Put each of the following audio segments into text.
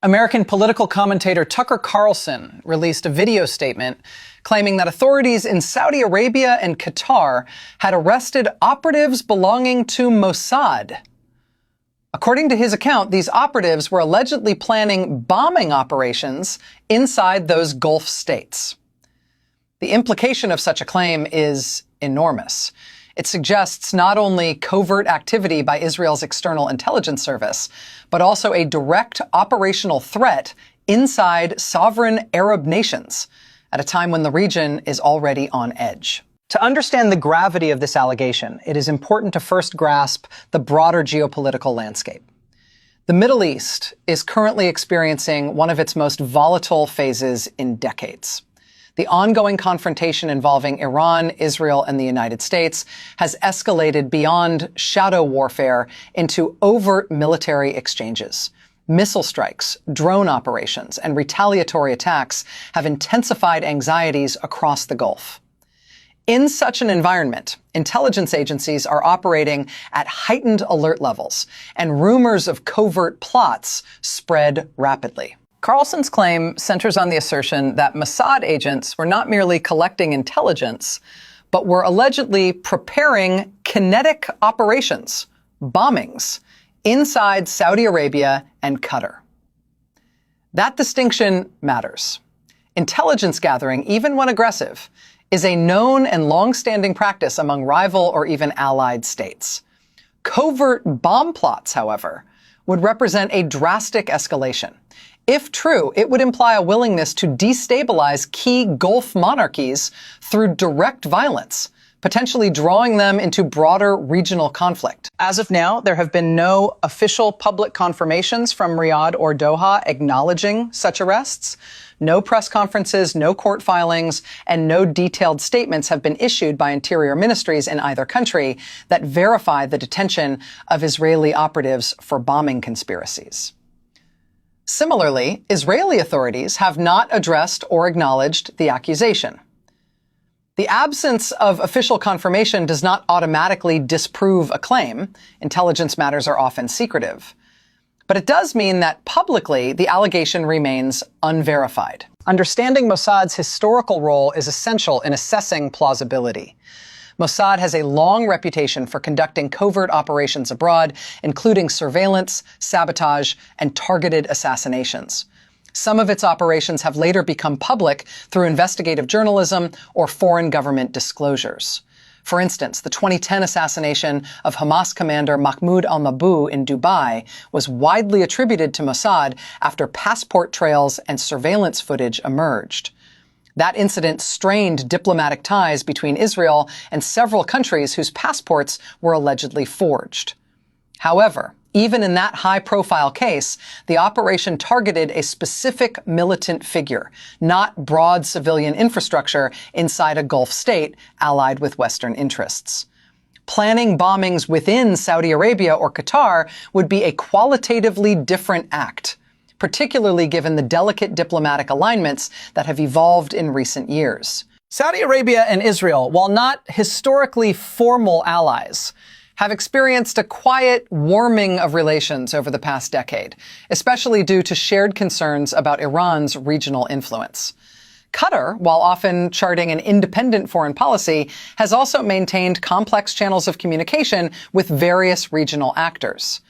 American political commentator Tucker Carlson released a video statement claiming that authorities in Saudi Arabia and Qatar had arrested operatives belonging to Mossad. According to his account, these operatives were allegedly planning bombing operations inside those Gulf states. The implication of such a claim is enormous. It suggests not only covert activity by Israel's external intelligence service, but also a direct operational threat inside sovereign Arab nations at a time when the region is already on edge. To understand the gravity of this allegation, it is important to first grasp the broader geopolitical landscape. The Middle East is currently experiencing one of its most volatile phases in decades. The ongoing confrontation involving Iran, Israel, and the United States has escalated beyond shadow warfare into overt military exchanges. Missile strikes, drone operations, and retaliatory attacks have intensified anxieties across the Gulf. In such an environment, intelligence agencies are operating at heightened alert levels, and rumors of covert plots spread rapidly. Carlson's claim centers on the assertion that Mossad agents were not merely collecting intelligence, but were allegedly preparing kinetic operations, bombings, inside Saudi Arabia and Qatar. That distinction matters. Intelligence gathering, even when aggressive, is a known and long-standing practice among rival or even allied states. Covert bomb plots, however, would represent a drastic escalation. If true, it would imply a willingness to destabilize key Gulf monarchies through direct violence, potentially drawing them into broader regional conflict. As of now, there have been no official public confirmations from Riyadh or Doha acknowledging such arrests. No press conferences, no court filings, and no detailed statements have been issued by interior ministries in either country that verify the detention of Israeli operatives for bombing conspiracies. Similarly, Israeli authorities have not addressed or acknowledged the accusation. The absence of official confirmation does not automatically disprove a claim. Intelligence matters are often secretive. But it does mean that publicly the allegation remains unverified. Understanding Mossad's historical role is essential in assessing plausibility. Mossad has a long reputation for conducting covert operations abroad, including surveillance, sabotage, and targeted assassinations. Some of its operations have later become public through investigative journalism or foreign government disclosures. For instance, the 2010 assassination of Hamas commander Mahmoud al-Mabhouh in Dubai was widely attributed to Mossad after passport trails and surveillance footage emerged. That incident strained diplomatic ties between Israel and several countries whose passports were allegedly forged. However, even in that high-profile case, the operation targeted a specific militant figure, not broad civilian infrastructure inside a Gulf state allied with Western interests. Planning bombings within Saudi Arabia or Qatar would be a qualitatively different act, particularly given the delicate diplomatic alignments that have evolved in recent years. Saudi Arabia and Israel, while not historically formal allies, have experienced a quiet warming of relations over the past decade, especially due to shared concerns about Iran's regional influence. Qatar, while often charting an independent foreign policy, has also maintained complex channels of communication with various regional actors.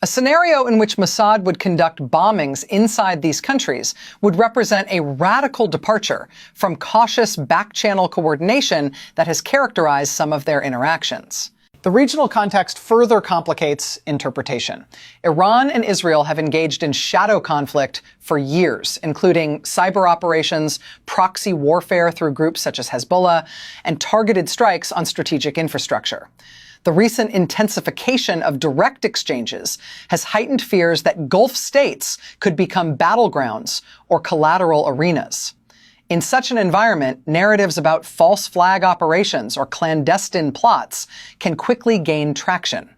A scenario in which Mossad would conduct bombings inside these countries would represent a radical departure from cautious back-channel coordination that has characterized some of their interactions. The regional context further complicates interpretation. Iran and Israel have engaged in shadow conflict for years, including cyber operations, proxy warfare through groups such as Hezbollah, and targeted strikes on strategic infrastructure. The recent intensification of direct exchanges has heightened fears that Gulf states could become battlegrounds or collateral arenas. In such an environment, narratives about false flag operations or clandestine plots can quickly gain traction.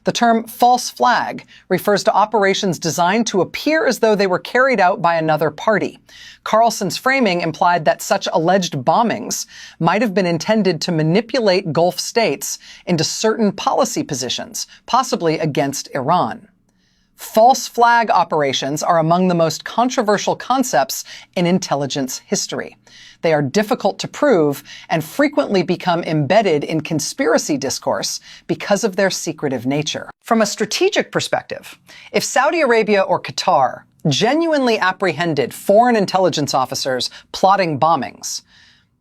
The term false flag refers to operations designed to appear as though they were carried out by another party. Carlson's framing implied that such alleged bombings might have been intended to manipulate Gulf states into certain policy positions, possibly against Iran. False flag operations are among the most controversial concepts in intelligence history. They are difficult to prove and frequently become embedded in conspiracy discourse because of their secretive nature. From a strategic perspective, if Saudi Arabia or Qatar genuinely apprehended foreign intelligence officers plotting bombings,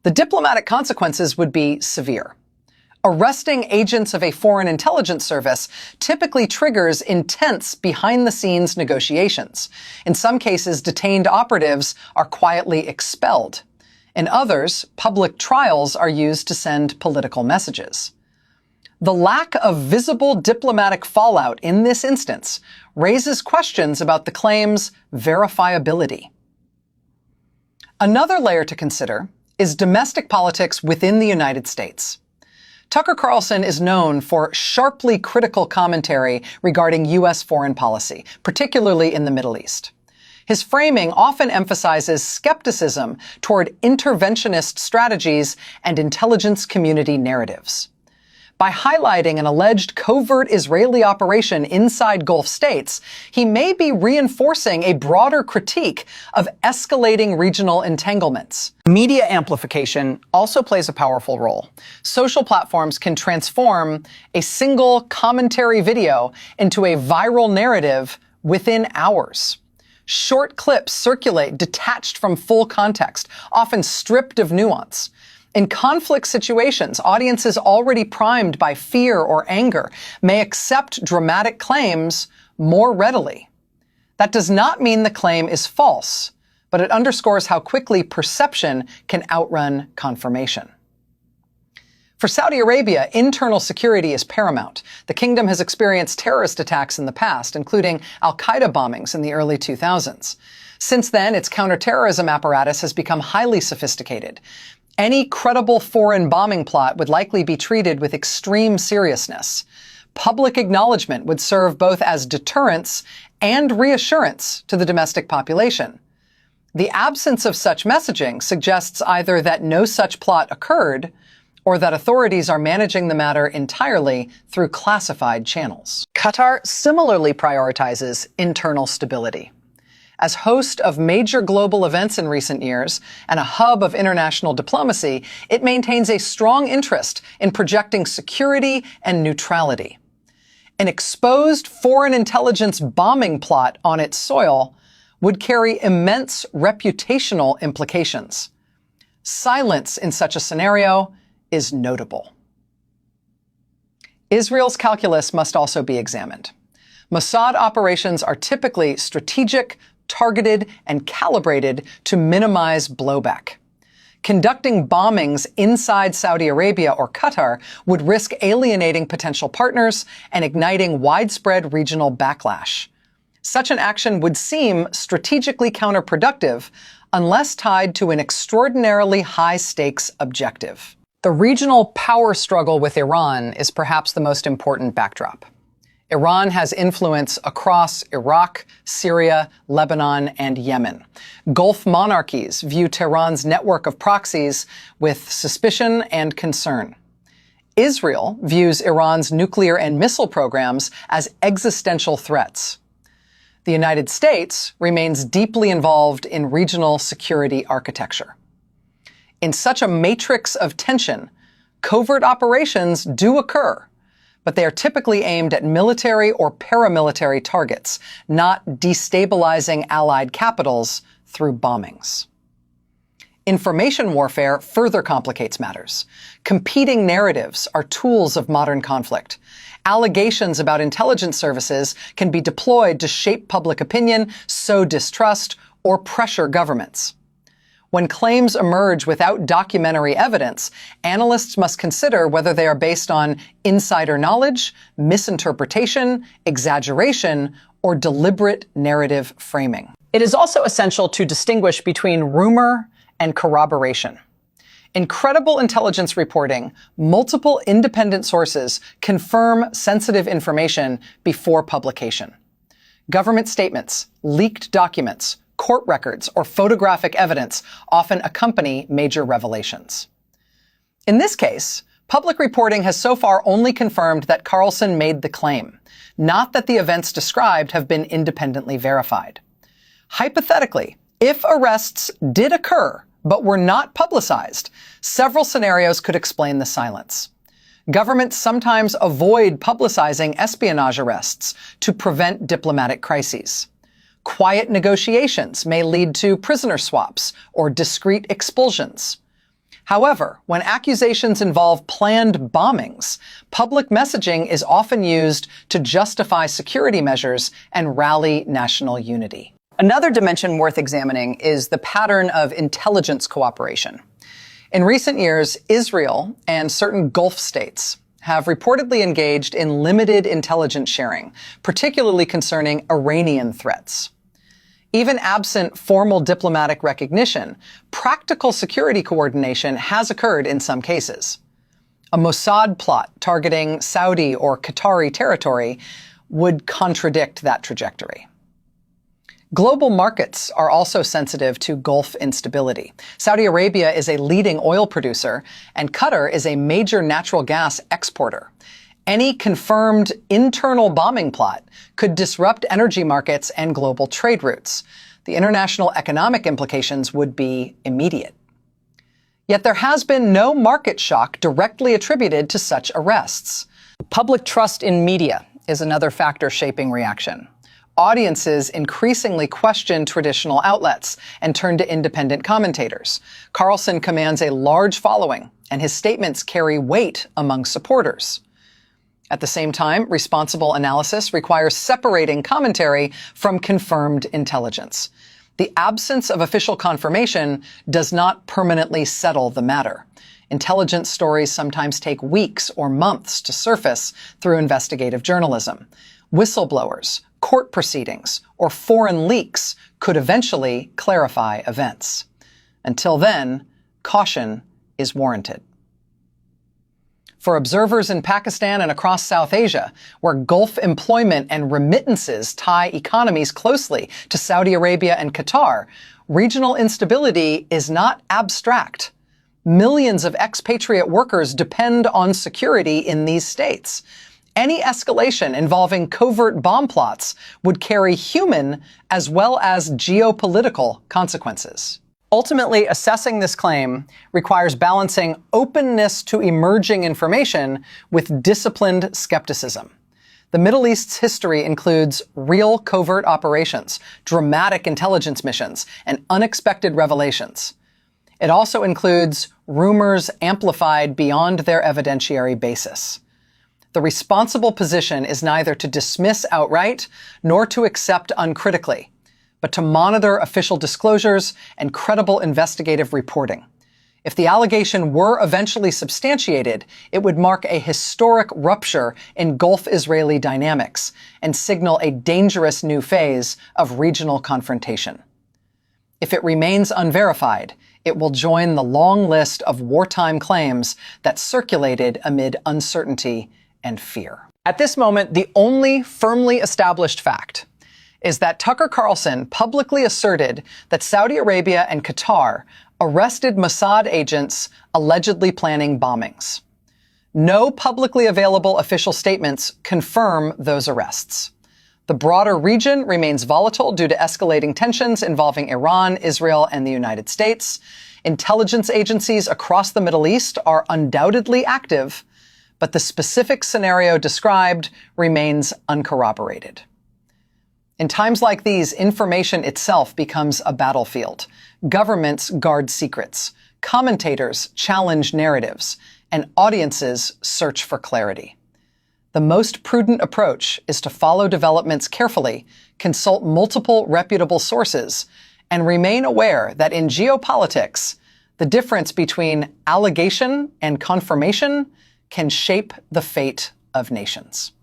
the diplomatic consequences would be severe. Arresting agents of a foreign intelligence service typically triggers intense behind-the-scenes negotiations. In some cases, detained operatives are quietly expelled. In others, public trials are used to send political messages. The lack of visible diplomatic fallout in this instance raises questions about the claim's verifiability. Another layer to consider is domestic politics within the United States. Tucker Carlson is known for sharply critical commentary regarding U.S. foreign policy, particularly in the Middle East. His framing often emphasizes skepticism toward interventionist strategies and intelligence community narratives. By highlighting an alleged covert Israeli operation inside Gulf states, he may be reinforcing a broader critique of escalating regional entanglements. Media amplification also plays a powerful role. Social platforms can transform a single commentary video into a viral narrative within hours. Short clips circulate detached from full context, often stripped of nuance. In conflict situations, audiences already primed by fear or anger may accept dramatic claims more readily. That does not mean the claim is false, but it underscores how quickly perception can outrun confirmation. For Saudi Arabia, internal security is paramount. The kingdom has experienced terrorist attacks in the past, including al-Qaeda bombings in the early 2000s. Since then, its counterterrorism apparatus has become highly sophisticated. Any credible foreign bombing plot would likely be treated with extreme seriousness. Public acknowledgement would serve both as deterrence and reassurance to the domestic population. The absence of such messaging suggests either that no such plot occurred or that authorities are managing the matter entirely through classified channels. Qatar similarly prioritizes internal stability. As host of major global events in recent years and a hub of international diplomacy, it maintains a strong interest in projecting security and neutrality. An exposed foreign intelligence bombing plot on its soil would carry immense reputational implications. Silence in such a scenario is notable. Israel's calculus must also be examined. Mossad operations are typically strategic, targeted, and calibrated to minimize blowback. Conducting bombings inside Saudi Arabia or Qatar would risk alienating potential partners and igniting widespread regional backlash. Such an action would seem strategically counterproductive unless tied to an extraordinarily high-stakes objective. The regional power struggle with Iran is perhaps the most important backdrop. Iran has influence across Iraq, Syria, Lebanon, and Yemen. Gulf monarchies view Tehran's network of proxies with suspicion and concern. Israel views Iran's nuclear and missile programs as existential threats. The United States remains deeply involved in regional security architecture. In such a matrix of tension, covert operations do occur, but they are typically aimed at military or paramilitary targets, not destabilizing allied capitals through bombings. Information warfare further complicates matters. Competing narratives are tools of modern conflict. Allegations about intelligence services can be deployed to shape public opinion, sow distrust, or pressure governments. When claims emerge without documentary evidence, analysts must consider whether they are based on insider knowledge, misinterpretation, exaggeration, or deliberate narrative framing. It is also essential to distinguish between rumor and corroboration. In credible intelligence reporting, multiple independent sources confirm sensitive information before publication. Government statements, leaked documents, court records, or photographic evidence often accompany major revelations. In this case, Public reporting has so far only confirmed that Carlson made the claim, not that the events described have been independently verified. Hypothetically, if arrests did occur but were not publicized, several scenarios could explain the silence. Governments sometimes avoid publicizing espionage arrests to prevent diplomatic crises. Quiet negotiations may lead to prisoner swaps or discreet expulsions. However, when accusations involve planned bombings, public messaging is often used to justify security measures and rally national unity. Another dimension worth examining is the pattern of intelligence cooperation. In recent years, Israel and certain Gulf states have reportedly engaged in limited intelligence sharing, particularly concerning Iranian threats. Even absent formal diplomatic recognition, practical security coordination has occurred in some cases. A Mossad plot targeting Saudi or Qatari territory would contradict that trajectory. Global markets are also sensitive to Gulf instability. Saudi Arabia is a leading oil producer, and Qatar is a major natural gas exporter. Any confirmed internal bombing plot could disrupt energy markets and global trade routes. The international economic implications would be immediate. Yet there has been no market shock directly attributed to such arrests. Public trust in media is another factor shaping reaction. Audiences increasingly question traditional outlets and turn to independent commentators. Carlson commands a large following, and his statements carry weight among supporters. At the same time, responsible analysis requires separating commentary from confirmed intelligence. The absence of official confirmation does not permanently settle the matter. Intelligence stories sometimes take weeks or months to surface through investigative journalism. Whistleblowers, court proceedings, or foreign leaks could eventually clarify events. Until then, caution is warranted. For observers in Pakistan and across South Asia, where Gulf employment and remittances tie economies closely to Saudi Arabia and Qatar, regional instability is not abstract. Millions of expatriate workers depend on security in these states. Any escalation involving covert bomb plots would carry human as well as geopolitical consequences. Ultimately, assessing this claim requires balancing openness to emerging information with disciplined skepticism. The Middle East's history includes real covert operations, dramatic intelligence missions, and unexpected revelations. It also includes rumors amplified beyond their evidentiary basis. The responsible position is neither to dismiss outright nor to accept uncritically, but to monitor official disclosures and credible investigative reporting. If the allegation were eventually substantiated, it would mark a historic rupture in Gulf-Israeli dynamics and signal a dangerous new phase of regional confrontation. If it remains unverified, it will join the long list of wartime claims that circulated amid uncertainty and fear. At this moment, the only firmly established fact is that Tucker Carlson publicly asserted that Saudi Arabia and Qatar arrested Mossad agents allegedly planning bombings. No publicly available official statements confirm those arrests. The broader region remains volatile due to escalating tensions involving Iran, Israel, and the United States. Intelligence agencies across the Middle East are undoubtedly active, but the specific scenario described remains uncorroborated. In times like these, information itself becomes a battlefield. Governments guard secrets, commentators challenge narratives, and audiences search for clarity. The most prudent approach is to follow developments carefully, consult multiple reputable sources, and remain aware that in geopolitics, the difference between allegation and confirmation can shape the fate of nations.